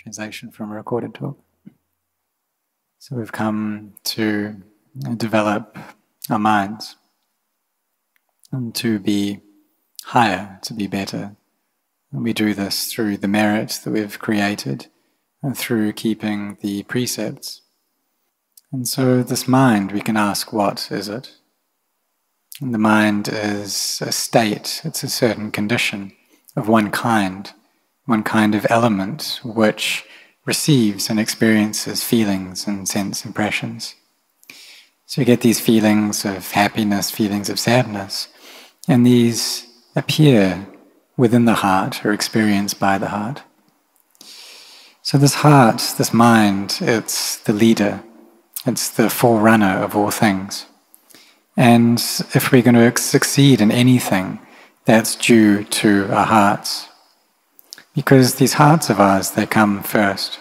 Translation from a recorded talk. So we've come to develop our minds and to be higher, to be better. And we do this through the merit that we've created and through keeping the precepts. And so this mind, we can ask, what is it? And the mind is a state, it's a certain condition of one kind of element which receives and experiences feelings and sense impressions. So you get these feelings of happiness, feelings of sadness, and these appear within the heart or experienced by the heart. So this heart, this mind, it's the leader, it's the forerunner of all things. And if we're going to succeed in anything, that's due to our hearts. Because these hearts of ours, they come first.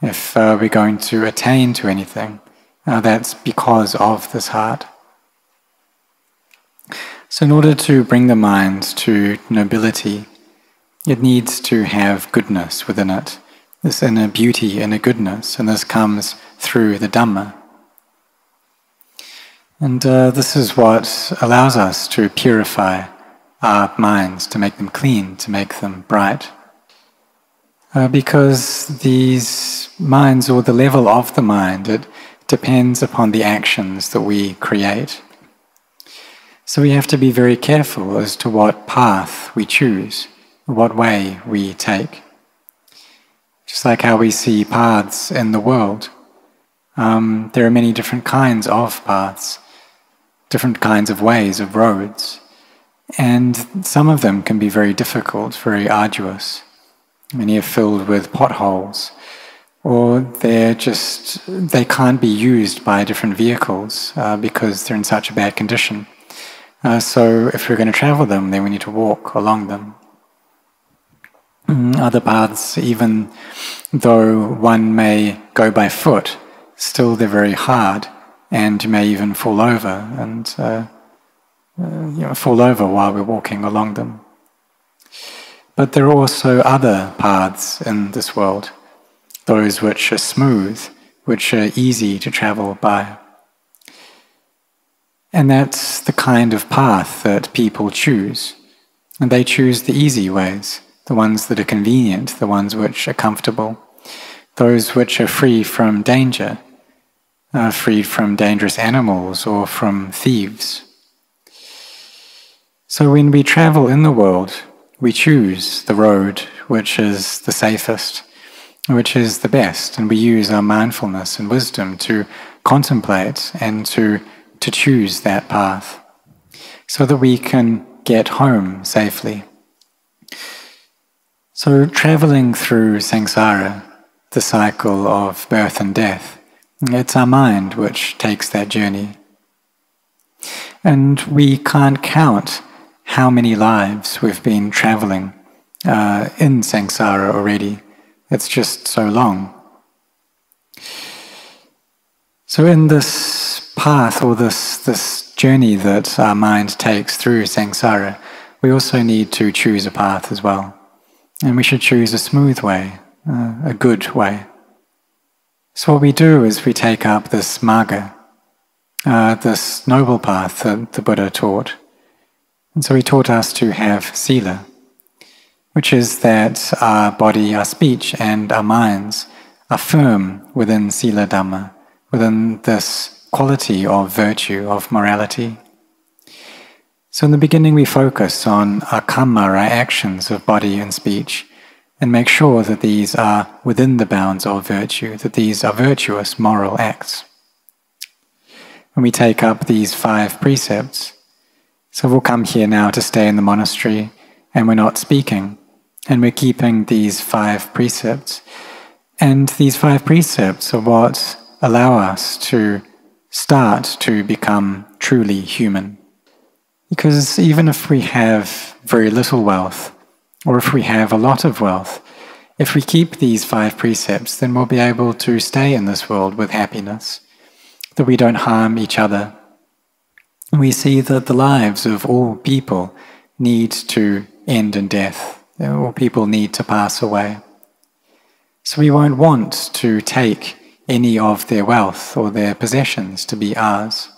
If we're going to attain to anything, that's because of this heart. So in order to bring the mind to nobility, it needs to have goodness within it, this inner beauty, inner goodness, and this comes through the Dhamma. And this is what allows us to purify our minds, to make them clean, to make them bright. Because these minds, or the level of the mind, it depends upon the actions that we create. So we have to be very careful as to what path we choose, what way we take. Just like how we see paths in the world, there are many different kinds of paths, different kinds of ways, of roads. And some of them can be very difficult, very arduous. Many are filled with potholes, or they can't be used by different vehicles because they're in such a bad condition. So if we're going to travel them, then we need to walk along them. Other paths, even though one may go by foot, still they're very hard, and you may even fall over and fall over while we're walking along them. But there are also other paths in this world, those which are smooth, which are easy to travel by. And that's the kind of path that people choose. And they choose the easy ways, the ones that are convenient, the ones which are comfortable, those which are free from danger, freed from dangerous animals or from thieves. So when we travel in the world, we choose the road which is the safest, which is the best, and we use our mindfulness and wisdom to contemplate and to choose that path so that we can get home safely. So traveling through samsara, the cycle of birth and death, it's our mind which takes that journey. And we can't count how many lives we've been traveling in samsara already. It's just so long. So in this path, or this journey that our mind takes through samsara, we also need to choose a path as well. And we should choose a smooth way, a good way. So what we do is we take up this magga, this noble path that the Buddha taught. And so he taught us to have sila, which is that our body, our speech, and our minds are firm within sila Dhamma, within this quality of virtue, of morality. So in the beginning we focus on our kamma, our actions of body and speech, and make sure that these are within the bounds of virtue, that these are virtuous moral acts. When we take up these 5 precepts, so we'll come here now to stay in the monastery, and we're not speaking, and we're keeping these 5 precepts. And these 5 precepts are what allow us to start to become truly human. Because even if we have very little wealth, or if we have a lot of wealth, if we keep these 5 precepts, then we'll be able to stay in this world with happiness, that we don't harm each other. We see that the lives of all people need to end in death. All people need to pass away. So we won't want to take any of their wealth or their possessions to be ours.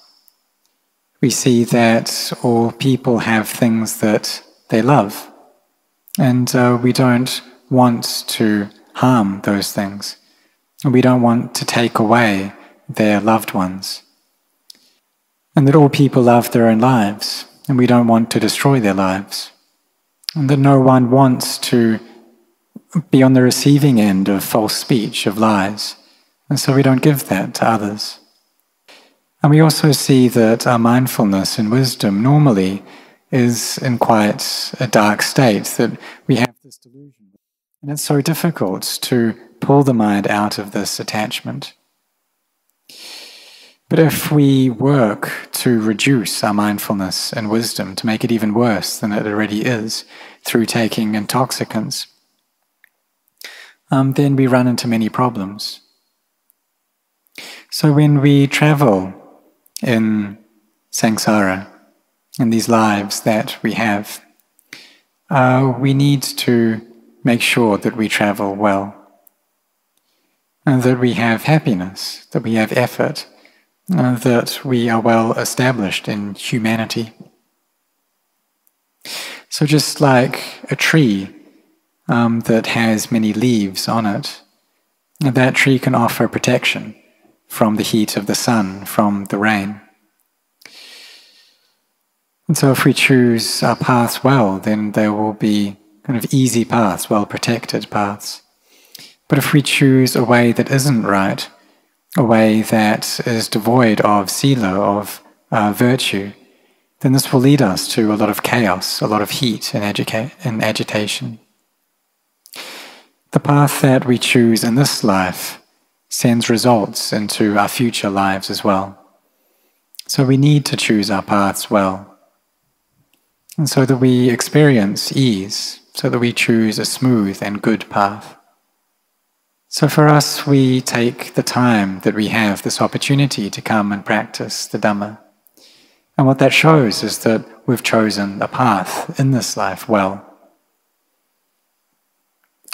We see that all people have things that they love, and we don't want to harm those things. We don't want to take away their loved ones. And that all people love their own lives, and we don't want to destroy their lives. And that no one wants to be on the receiving end of false speech, of lies, and so we don't give that to others. And we also see that our mindfulness and wisdom normally is in quite a dark state, that we have this delusion. And it's so difficult to pull the mind out of this attachment. But if we work to reduce our mindfulness and wisdom, to make it even worse than it already is, through taking intoxicants, then we run into many problems. So when we travel in samsara, in these lives that we have, we need to make sure that we travel well, and that we have happiness, that we have effort, that we are well established in humanity. So just like a tree that has many leaves on it, that tree can offer protection from the heat of the sun, from the rain. And so if we choose our paths well, then there will be kind of easy paths, well-protected paths. But if we choose a way that isn't right, a way that is devoid of sila, of virtue, then this will lead us to a lot of chaos, a lot of heat and agitation. The path that we choose in this life sends results into our future lives as well. So we need to choose our paths well, and so that we experience ease, so that we choose a smooth and good path. So for us, we take the time that we have, this opportunity to come and practice the Dhamma. And what that shows is that we've chosen a path in this life well.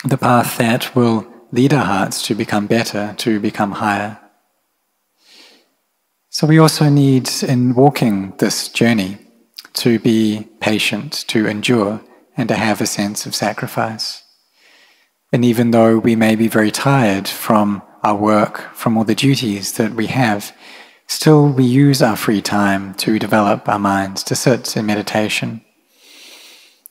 The path that will lead our hearts to become better, to become higher. So we also need, in walking this journey, to be patient, to endure, and to have a sense of sacrifice. And even though we may be very tired from our work, from all the duties that we have, still we use our free time to develop our minds, to sit in meditation.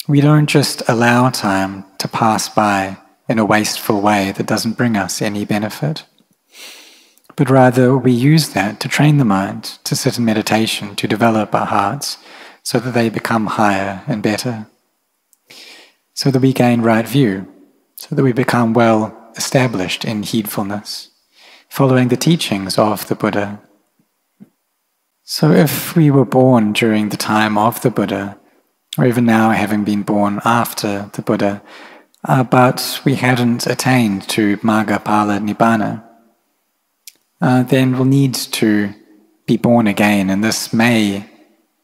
We don't just allow time to pass by in a wasteful way that doesn't bring us any benefit, but rather we use that to train the mind, to sit in meditation, to develop our hearts so that they become higher and better, so that we gain right view, so that we become well established in heedfulness, following the teachings of the Buddha. So if we were born during the time of the Buddha, or even now having been born after the Buddha, but we hadn't attained to Magga Phala Nibbana, then we'll need to be born again, and this may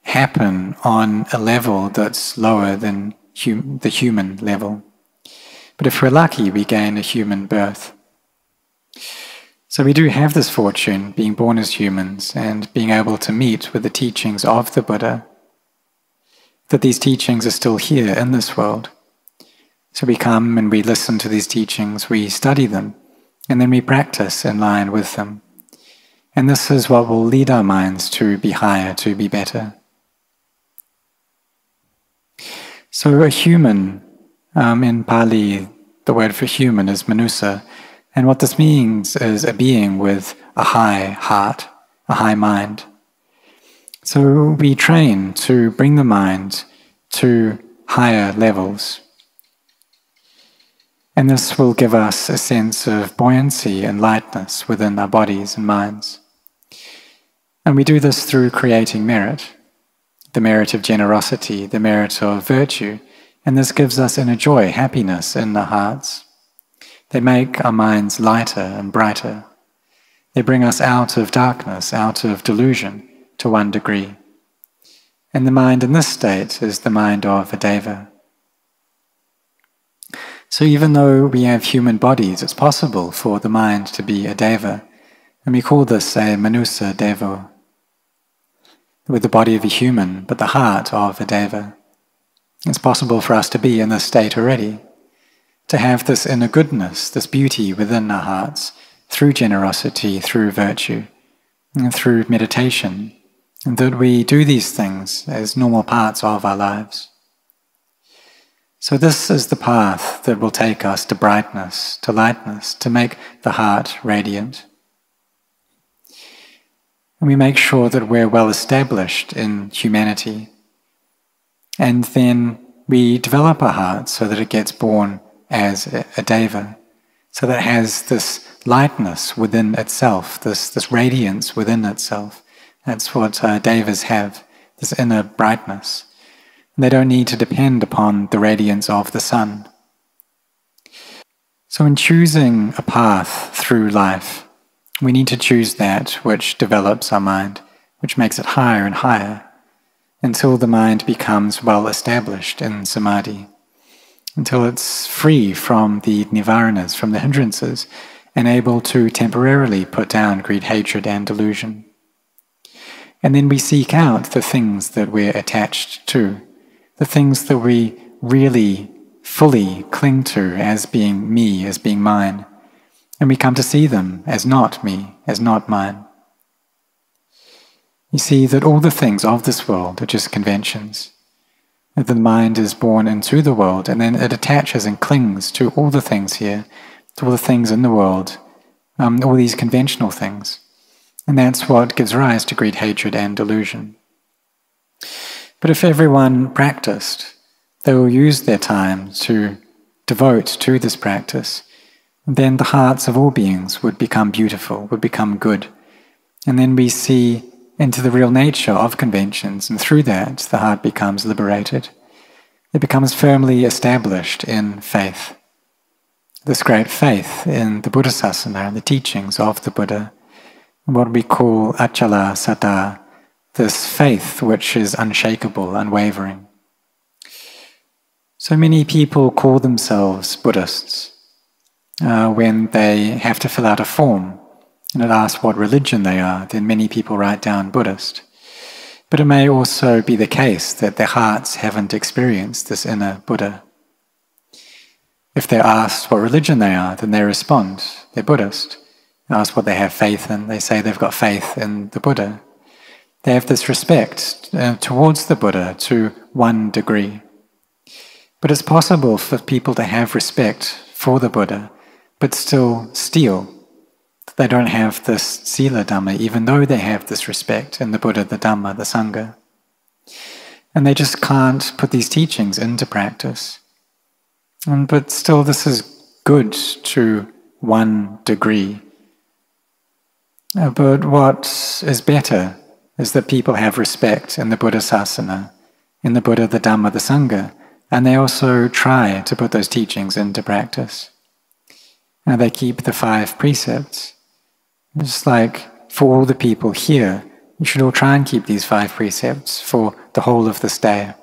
happen on a level that's lower than the human level. But if we're lucky, we gain a human birth. So we do have this fortune, being born as humans and being able to meet with the teachings of the Buddha, that these teachings are still here in this world. So we come and we listen to these teachings, we study them, and then we practice in line with them. And this is what will lead our minds to be higher, to be better. So a human, in Pali, the word for human is manusa, and what this means is a being with a high heart, a high mind. So we train to bring the mind to higher levels. And this will give us a sense of buoyancy and lightness within our bodies and minds. And we do this through creating merit, the merit of generosity, the merit of virtue, and this gives us inner joy, happiness in our hearts. They make our minds lighter and brighter. They bring us out of darkness, out of delusion, to one degree. And the mind in this state is the mind of a deva. So even though we have human bodies, it's possible for the mind to be a deva. And we call this a manusa devo, with the body of a human, but the heart of a deva. It's possible for us to be in this state already, to have this inner goodness, this beauty within our hearts, through generosity, through virtue, and through meditation, and that we do these things as normal parts of our lives. So this is the path that will take us to brightness, to lightness, to make the heart radiant. And we make sure that we're well established in humanity. And then we develop our heart so that it gets born as a deva, so that it has this lightness within itself, this radiance within itself. That's what devas have, this inner brightness. And they don't need to depend upon the radiance of the sun. So in choosing a path through life, we need to choose that which develops our mind, which makes it higher and higher, until the mind becomes well established in samadhi, until it's free from the nivaranas, from the hindrances, and able to temporarily put down greed, hatred, and delusion. And then we seek out the things that we're attached to, the things that we really fully cling to as being me, as being mine. And we come to see them as not me, as not mine. You see that all the things of this world are just conventions. That the mind is born into the world and then it attaches and clings to all the things here, to all the things in the world, all these conventional things. And that's what gives rise to greed, hatred, and delusion. But if everyone practiced, they will use their time to devote to this practice, then the hearts of all beings would become beautiful, would become good. And then we see into the real nature of conventions, and through that the heart becomes liberated. It becomes firmly established in faith. This great faith in the Buddhasasana and the teachings of the Buddha, what we call achala saddha, this faith which is unshakable, unwavering. So many people call themselves Buddhists when they have to fill out a form and it asks what religion they are, then many people write down Buddhist. But it may also be the case that their hearts haven't experienced this inner Buddha. If they're asked what religion they are, then they respond, they're Buddhist. Asked what they have faith in, they say they've got faith in the Buddha. They have this respect towards the Buddha to one degree. But it's possible for people to have respect for the Buddha, but still steal. They don't have this sila Dhamma, even though they have this respect in the Buddha, the Dhamma, the Sangha. And they just can't put these teachings into practice. But still, this is good to one degree. But what is better is that people have respect in the Buddhasasana, in the Buddha, the Dhamma, the Sangha, and they also try to put those teachings into practice. And they keep the 5 precepts. Just like for all the people here, you should all try and keep these 5 precepts for the whole of this day.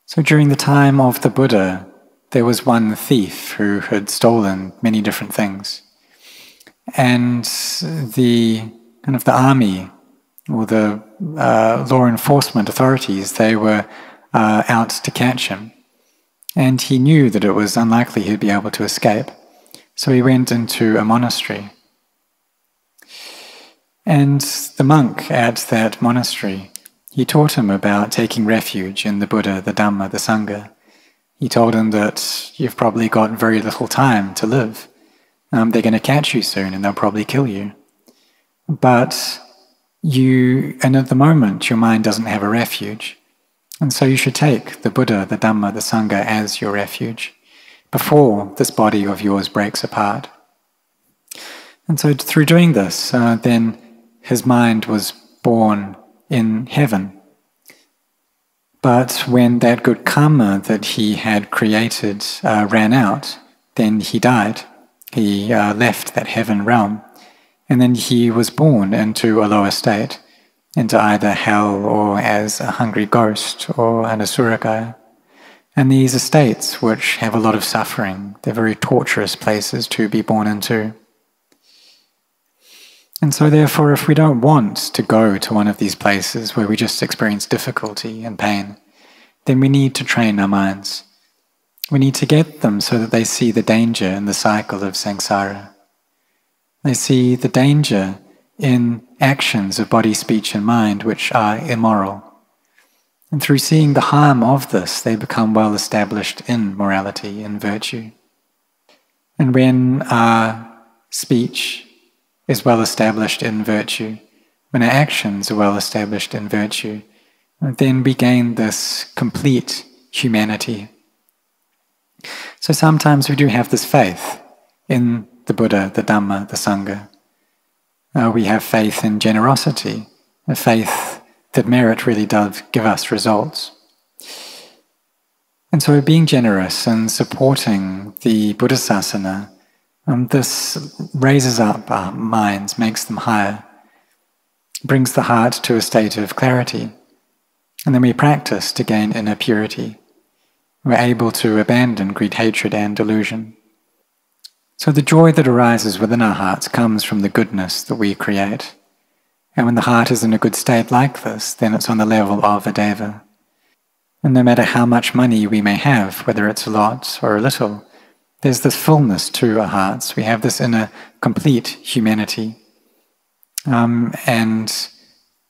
So during the time of the Buddha, there was one thief who had stolen many different things. And the army, or the law enforcement authorities, they were out to catch him. And he knew that it was unlikely he'd be able to escape. So he went into a monastery. And the monk at that monastery, he taught him about taking refuge in the Buddha, the Dhamma, the Sangha. He told him that you've probably got very little time to live. They're going to catch you soon and they'll probably kill you. But at the moment, your mind doesn't have a refuge. And so you should take the Buddha, the Dhamma, the Sangha as your refuge before this body of yours breaks apart. And so through doing this, then his mind was born in heaven. But when that good karma that he had created ran out, then he died. He left that heaven realm. And then he was born into a lower state, into either hell or as a hungry ghost or an asuragaya. And these are states which have a lot of suffering. They're very torturous places to be born into. And so therefore, if we don't want to go to one of these places where we just experience difficulty and pain, then we need to train our minds. We need to get them so that they see the danger in the cycle of samsara. They see the danger in actions of body, speech, and mind which are immoral. And through seeing the harm of this, they become well established in morality, in virtue. And when our speech is well established in virtue, when our actions are well established in virtue, then we gain this complete humanity. So sometimes we do have this faith in the Buddha, the Dhamma, the Sangha. We have faith in generosity, a faith that merit really does give us results. And so being generous and supporting the Buddhasasana, this raises up our minds, makes them higher, brings the heart to a state of clarity, and then we practice to gain inner purity. We're able to abandon greed, hatred, and delusion. So the joy that arises within our hearts comes from the goodness that we create. And when the heart is in a good state like this, then it's on the level of a deva. And no matter how much money we may have, whether it's a lot or a little, there's this fullness to our hearts. We have this inner complete humanity. And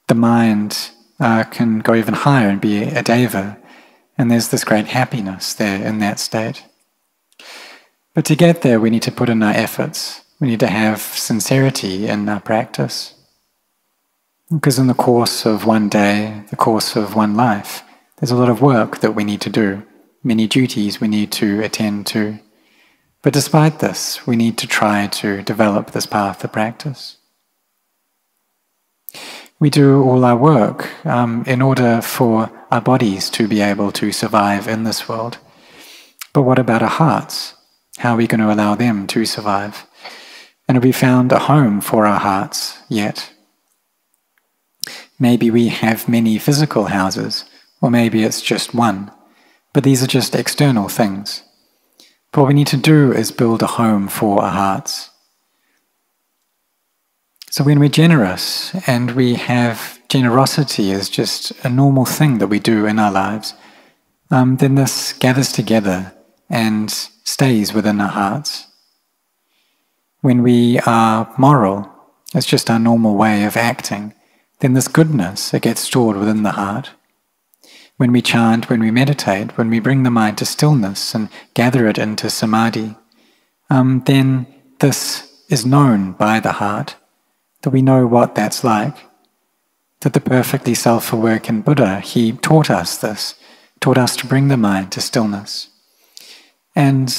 the mind can go even higher and be a deva. And there's this great happiness there in that state. But to get there, we need to put in our efforts. We need to have sincerity in our practice. Because in the course of one day, the course of one life, there's a lot of work that we need to do, many duties we need to attend to. But despite this, we need to try to develop this path of practice. We do all our work in order for our bodies to be able to survive in this world. But what about our hearts? How are we going to allow them to survive? And have we found a home for our hearts yet? Maybe we have many physical houses, or maybe it's just one, but these are just external things. But what we need to do is build a home for our hearts. So when we're generous, and we have generosity as just a normal thing that we do in our lives, then this gathers together and stays within our hearts. When we are moral, it's just our normal way of acting, then this goodness, it gets stored within the heart. When we chant, when we meditate, when we bring the mind to stillness and gather it into samadhi, then this is known by the heart, that we know what that's like. That the perfectly self-awakened Buddha, he taught us this, taught us to bring the mind to stillness. And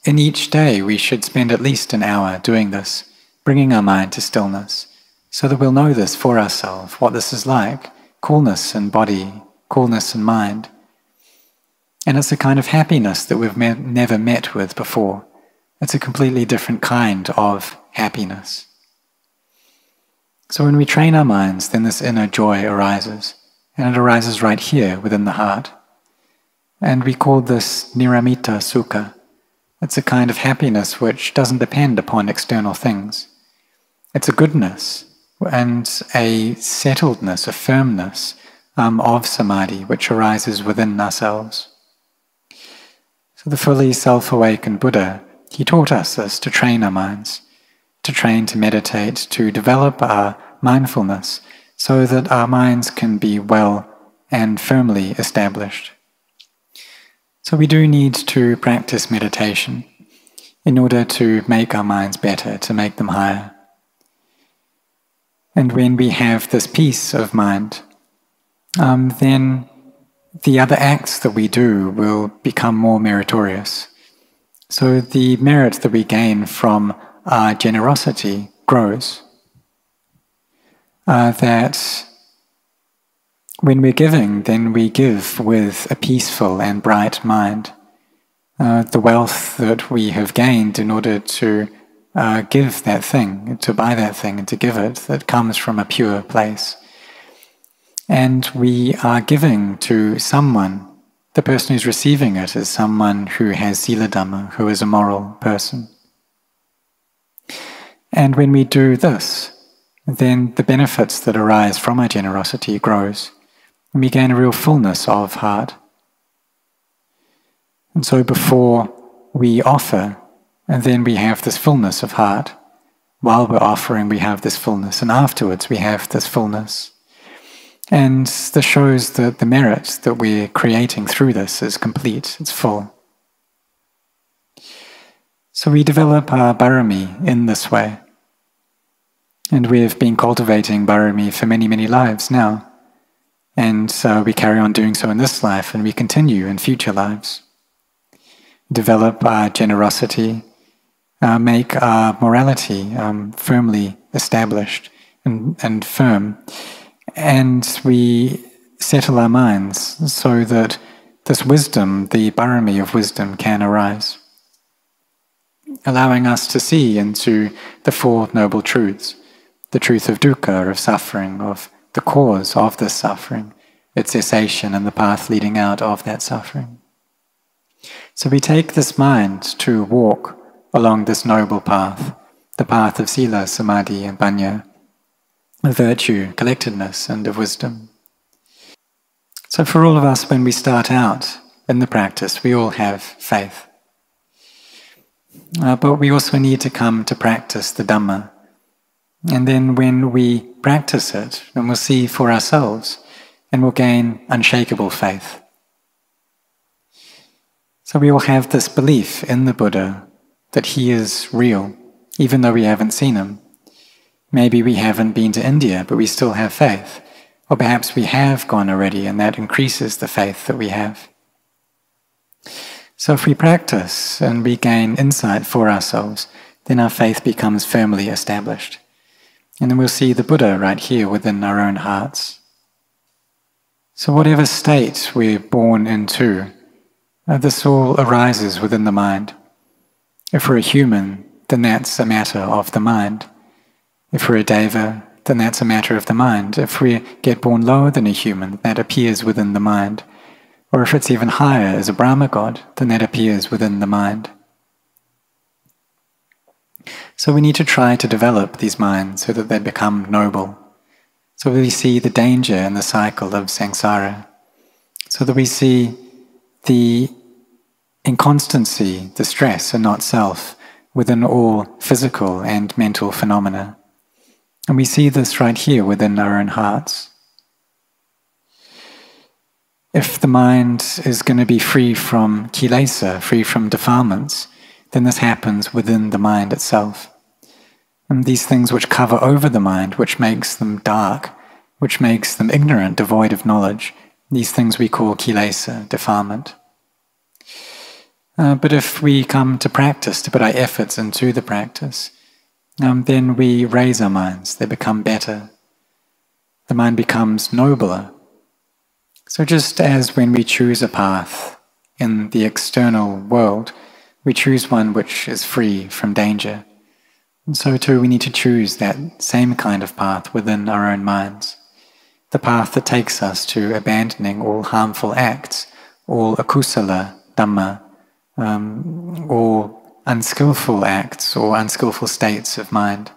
in each day we should spend at least an hour doing this, bringing our mind to stillness, so that we'll know this for ourselves, what this is like, coolness in body, coolness in mind. And it's a kind of happiness that we've never met with before. It's a completely different kind of happiness. So when we train our minds, then this inner joy arises, and it arises right here within the heart. And we call this niramita sukha. It's a kind of happiness which doesn't depend upon external things. It's a goodness and a settledness, a firmness of samadhi which arises within ourselves. So the fully self-awakened Buddha, he taught us this, to train our minds, to train to meditate, to develop our mindfulness so that our minds can be well and firmly established. So we do need to practice meditation in order to make our minds better, to make them higher. And when we have this peace of mind, then the other acts that we do will become more meritorious. So the merit that we gain from our generosity grows. That when we're giving, then we give with a peaceful and bright mind. The wealth that we have gained in order to give that thing, to buy that thing and to give it, that comes from a pure place. And we are giving to someone The person who's receiving it is someone who has Sila Dhamma, who is a moral person. And when we do this, then the benefits that arise from our generosity grows, and we gain a real fullness of heart. And so before we offer, and then we have this fullness of heart. While we're offering, we have this fullness, and afterwards we have this fullness. And this shows that the merit that we're creating through this is complete, it's full. So we develop our barami in this way. And we've been cultivating barami for many, many lives now. And we carry on doing so in this life, and we continue in future lives. Develop our generosity, make our morality firmly established and firm. And we settle our minds so that this wisdom, the barami of wisdom, can arise, allowing us to see into the Four Noble Truths, the truth of dukkha, of suffering, of the cause of this suffering, its cessation and the path leading out of that suffering. So we take this mind to walk along this noble path, the path of sila, samadhi and panya, of virtue, collectedness and of wisdom. So for all of us, when we start out in the practice, we all have faith. But we also need to come to practice the Dhamma. And then when we practice it, then we'll see for ourselves, and we'll gain unshakable faith. So we all have this belief in the Buddha that he is real, even though we haven't seen him. Maybe we haven't been to India, but we still have faith. Or perhaps we have gone already, and that increases the faith that we have. So if we practice and we gain insight for ourselves, then our faith becomes firmly established. And then we'll see the Buddha right here within our own hearts. So whatever state we're born into, this all arises within the mind. If we're a human, then that's a matter of the mind. If we're a deva, then that's a matter of the mind. If we get born lower than a human, that appears within the mind. Or if it's even higher as a Brahma god, then that appears within the mind. So we need to try to develop these minds so that they become noble. So we see the danger in the cycle of samsara. So that we see the inconstancy, the stress and not self, within all physical and mental phenomena. And we see this right here within our own hearts. If the mind is going to be free from kilesa, free from defilements, then this happens within the mind itself. And these things which cover over the mind, which makes them dark, which makes them ignorant, devoid of knowledge, these things we call kilesa, defilement. But if we come to practice, to put our efforts into the practice, then we raise our minds, they become better. The mind becomes nobler. So just as when we choose a path in the external world, we choose one which is free from danger. And so too we need to choose that same kind of path within our own minds. The path that takes us to abandoning all harmful acts, all akusala, Dhamma, all unskillful acts or unskillful states of mind.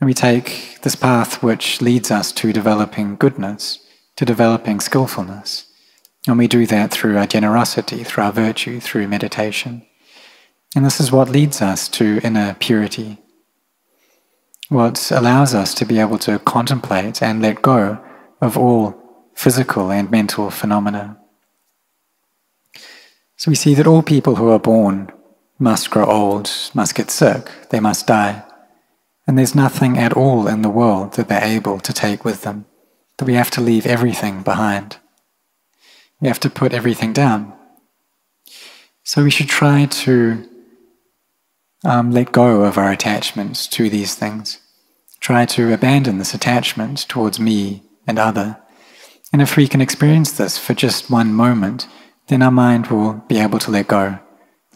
And we take this path which leads us to developing goodness, to developing skillfulness. And we do that through our generosity, through our virtue, through meditation. And this is what leads us to inner purity, what allows us to be able to contemplate and let go of all physical and mental phenomena. So we see that all people who are born must grow old, must get sick, they must die. And there's nothing at all in the world that they're able to take with them, that we have to leave everything behind. We have to put everything down. So we should try to let go of our attachments to these things. Try to abandon this attachment towards me and other. And if we can experience this for just one moment, then our mind will be able to let go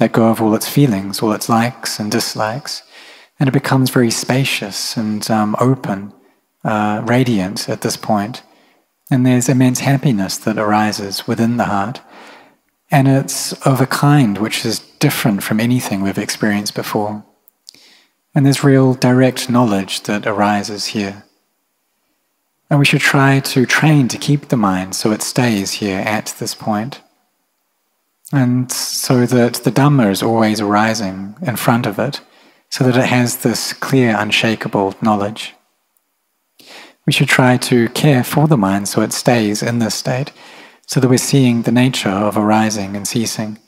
of all its feelings, all its likes and dislikes, and it becomes very spacious and open, radiant at this point, And there's immense happiness that arises within the heart. And it's of a kind which is different from anything we've experienced before. And there's real direct knowledge that arises here. And we should try to train to keep the mind so it stays here at this point. And so that the Dhamma is always arising in front of it, so that it has this clear, unshakable knowledge. We should try to care for the mind so it stays in this state, so that we're seeing the nature of arising and ceasing,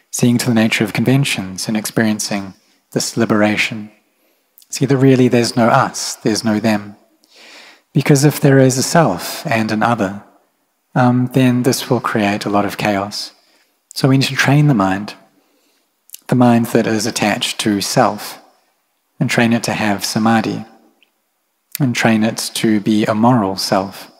seeing to the nature of conventions and experiencing this liberation. See that really there's no us, there's no them. Because if there is a self and an other, then this will create a lot of chaos. So we need to train the mind that is attached to self, and train it to have samadhi, and train it to be a moral self.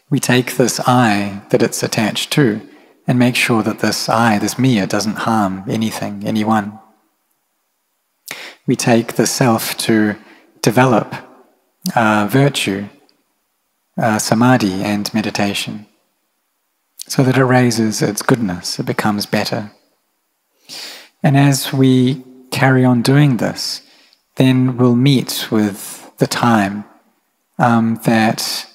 We take this I that it's attached to, and make sure that this I, this me, doesn't harm anything, anyone. We take the self to develop virtue, samadhi and meditation, so that it raises its goodness, it becomes better. And as we carry on doing this, then we'll meet with the time that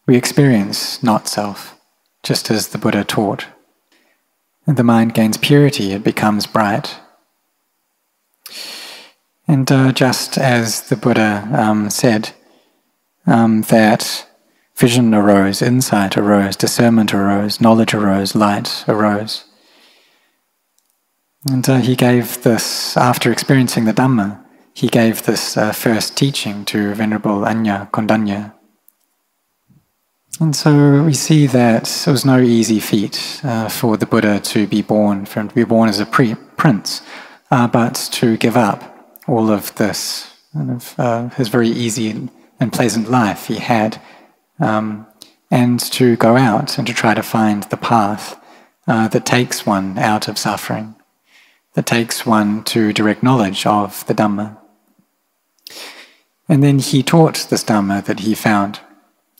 we experience not self, just as the Buddha taught. And the mind gains purity, it becomes bright. And just as the Buddha said, that vision arose, insight arose, discernment arose, knowledge arose, light arose. And he gave this, after experiencing the Dhamma, he gave this first teaching to Venerable Anya Kondanya. And so we see that it was no easy feat for the Buddha to be born, for him to be born as a prince, but to give up all of this, his very easy and pleasant life he had, and to go out and to try to find the path that takes one out of suffering, that takes one to direct knowledge of the Dhamma. And then he taught this Dhamma that he found,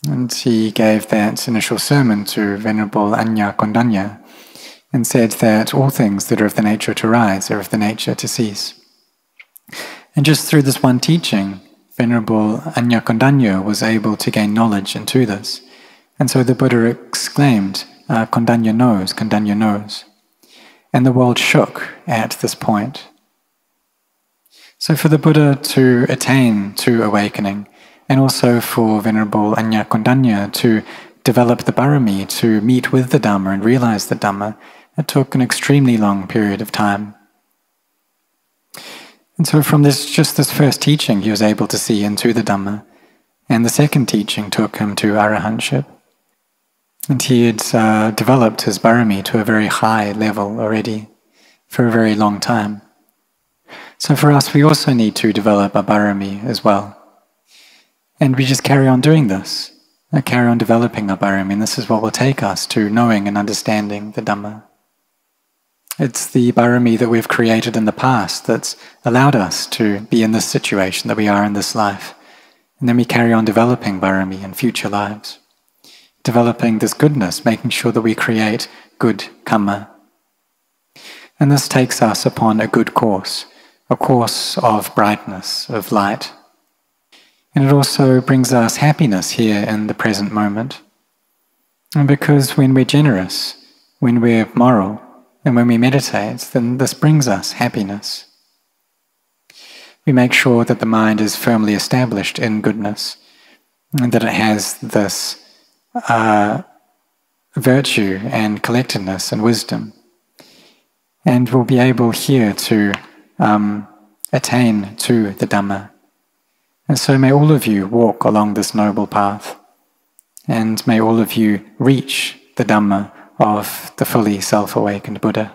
and he gave that initial sermon to Venerable Anya Kondanya, and said that all things that are of the nature to rise are of the nature to cease. And just through this one teaching, Venerable Anya Kondanya was able to gain knowledge into this. And so the Buddha exclaimed, Kondanya knows, Kondanya knows. And the world shook at this point. So for the Buddha to attain to awakening, and also for Venerable Anya Kondanya to develop the barami, to meet with the Dhamma and realize the Dhamma, it took an extremely long period of time. And so from just this first teaching, he was able to see into the Dhamma. And the second teaching took him to arahantship. And he had developed his barami to a very high level already for a very long time. So for us, we also need to develop our barami as well. And we just carry on doing this, carry on developing our barami, and this is what will take us to knowing and understanding the Dhamma. It's the barami that we've created in the past that's allowed us to be in this situation that we are in this life. And then we carry on developing barami in future lives. Developing this goodness, making sure that we create good karma. And this takes us upon a good course, a course of brightness, of light. And it also brings us happiness here in the present moment. And because when we're generous, when we're moral, and when we meditate, then this brings us happiness. We make sure that the mind is firmly established in goodness, and that it has this virtue and collectedness and wisdom. And we'll be able here to attain to the Dhamma. And so may all of you walk along this noble path, and may all of you reach the Dhamma of the fully self-awakened Buddha.